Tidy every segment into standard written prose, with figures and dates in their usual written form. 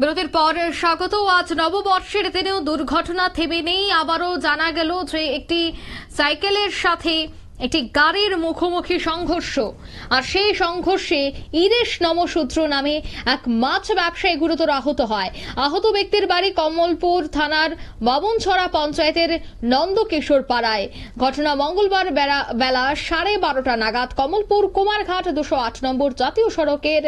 বিরতির পর স্বাগত। আজ নববর্ষের দিনেও দুর্ঘটনা থেমে নেই। আবারও জানা গেল যে একটি সাইকেলের সাথে একটি গাড়ির মুখোমুখি সংঘর্ষ, আর সেই সংঘর্ষে ইরেশ নমশূদ্র নামে এক মাছ ব্যবসায়ী গুরুতর আহত হয়। আহত ব্যক্তির বাড়ি কমলপুর থানার বামুনছড়া পঞ্চায়েতের নন্দকিশোর পাড়ায়। ঘটনা মঙ্গলবার বেলা 12:30 নাগাদ কমলপুর কুমারঘাট 208 নম্বর জাতীয় সড়কের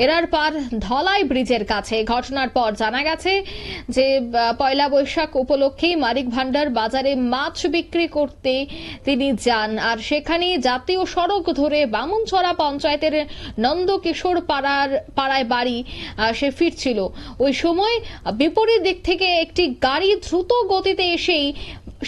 এরারপার ধলাই ব্রিজের কাছে। ঘটনার পর জানা গেছে যে পয়লা বৈশাখ উপলক্ষে মানিক ভান্ডার বাজারে মাছ বিক্রি করতে তিনি যান, আর সেখানে জাতীয় সড়ক ধরে বামুনছড়া পঞ্চায়েতের নন্দকিশোর পাড়ায় বাড়ি সে ফিরছিল। ওই সময় বিপরীত দিক থেকে একটি গাড়ি দ্রুত গতিতে এসেই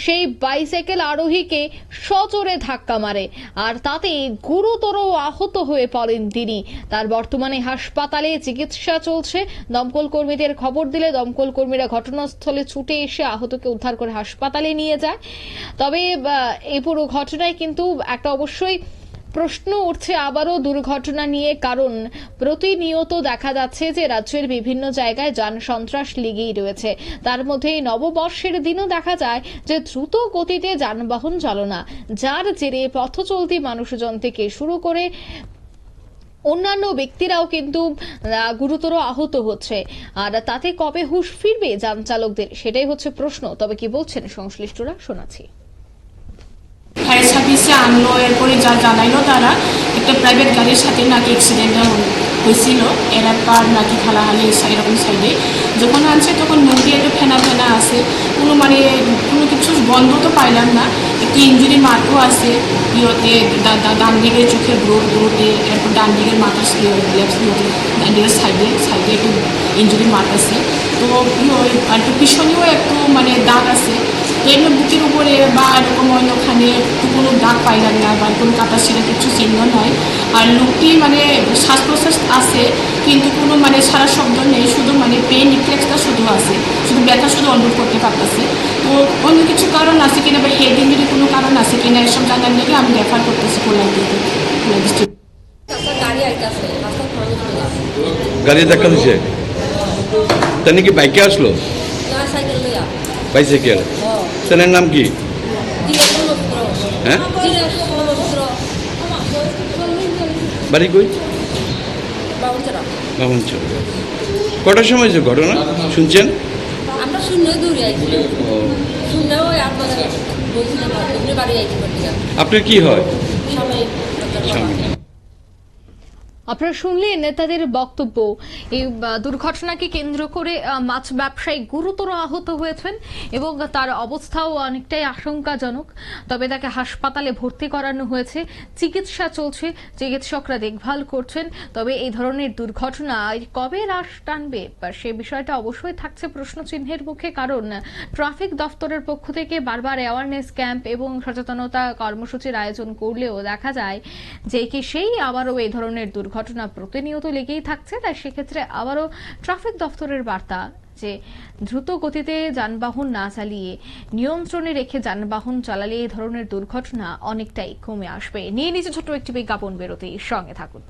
সেই বাইসাইকেল আরোহীকে সজোরে ধাক্কা মারে, আর তাতে গুরুতর আহত হয়ে পড়েন তিনি। তার বর্তমানে হাসপাতালে চিকিৎসা চলছে। দমকল কর্মীদের খবর দিলে দমকল কর্মীরা ঘটনাস্থলে ছুটে এসে আহতকে উদ্ধার করে হাসপাতালে নিয়ে যায়। তবে এই পুরো ঘটনায় কিন্তু একটা অবশ্যই প্রশ্ন উঠছে আবারও দুর্ঘটনা নিয়ে, কারণ প্রতিনিয়ত দেখা যাচ্ছে যে রাজ্যের বিভিন্ন জায়গায় যান সন্ত্রাস লেগেই রয়েছে। তার মধ্যে নববর্ষের দিনও দেখা যায় যে দ্রুত গতিতে যানবাহন চালনা, যার জেরে পথ চলতি মানুষজন থেকে শুরু করে অন্যান্য ব্যক্তিরাও কিন্তু গুরুতর আহত হচ্ছে। আর তাতে কবে হুঁশ ফিরবে যান চালকদের, সেটাই হচ্ছে প্রশ্ন। তবে কি বলছেন সংশ্লিষ্টরা, শোনাচ্ছি। ফায়ার সার্ভিসে আনলো, এরপরে যা জানাইলো তারা একটা প্রাইভেট গাড়ির সাথে নাকি অ্যাক্সিডেন্ট হয়েছিল এরারপার নাকি খালাহালি এরকম সাইডে। যখন আনছে তখন নদী একটু ফেনা ফেনা আছে, কোনো কিছু বন্ধ তো পাইলাম না। একটু ইঞ্জুরি মার্কও আছে ইয়েতে, ডান দিকের চোখের গ্রোথে, এরপর ডান দিকের মাথার ডান দিকের সাইডে একটু ইঞ্জুরি মার্ক আছে। তো একটু পিছনেও একটু দাগ আছে। তো এগুলো বুকের উপরে বা এরকম অন্যখানে কোনো দাগ পাইলাম না, বা কোনো কাটা ছিল কিছু চিহ্ন নয়। আর লোকটি শ্বাস প্রশ্বাস আছে, কিন্তু কোনো সারা শব্দ নেই, শুধু পেন রিফ্লেক্সটা শুধু আছে, শুধু ব্যথা শুধু অনুভব করতে পারতেছে। তো অন্য কিছু কারণ আছে কিনা বা হেড ইঞ্জুরি কোনো কারণ আছে কিনা এসব জানার লেগে আমি রেফার করতেছি খুলনা ডিস্ট্রিক্ট। গাড়ি ধাক্কা দিছে, তার নাকি বাইকে আসলো, বাইসাইকেল। ছেলের নাম কি? হ্যাঁ, বাড়ি কই? বামুনছড়া। কটার সময় যে ঘটনা শুনছেন? আমরা শূন্য দূরে আইছি, শূন্য ওই 8 বাজে বলছিলাম বাড়ি আইছি। আপনার কি হয়? আপনারা শুনলেন নেতাদের বক্তব্য। এই দুর্ঘটনাকে কেন্দ্র করে মাছ ব্যবসায়ী গুরুতর আহত হয়েছেন এবং তার অবস্থাও অনেকটাই আশঙ্কাজনক। তবে তাকে হাসপাতালে ভর্তি করানো হয়েছে, চিকিৎসা চলছে, চিকিৎসকরা দেখভাল করছেন। তবে এই ধরনের দুর্ঘটনা কবে হ্রাস টানবে সে বিষয়টা অবশ্যই থাকছে প্রশ্নচিহ্নের মুখে, কারণ ট্রাফিক দফতরের পক্ষ থেকে বারবার অ্যাওয়ারনেস ক্যাম্প এবং সচেতনতা কর্মসূচির আয়োজন করলেও দেখা যায় যে কি সেই আবারও এই ধরনের দুর্ঘটনা প্রতিনিয়ত লেগেই থাকছে। তাই সেক্ষেত্রে আবারও ট্রাফিক দফতরের বার্তা যে দ্রুত গতিতে যানবাহন না চালিয়ে নিয়ন্ত্রণে রেখে যানবাহন চালালে এই ধরনের দুর্ঘটনা অনেকটাই কমে আসবে। নিয়ে নিচে ছোট্ট একটি বিজ্ঞাপন বিরতি, সঙ্গে থাকুন।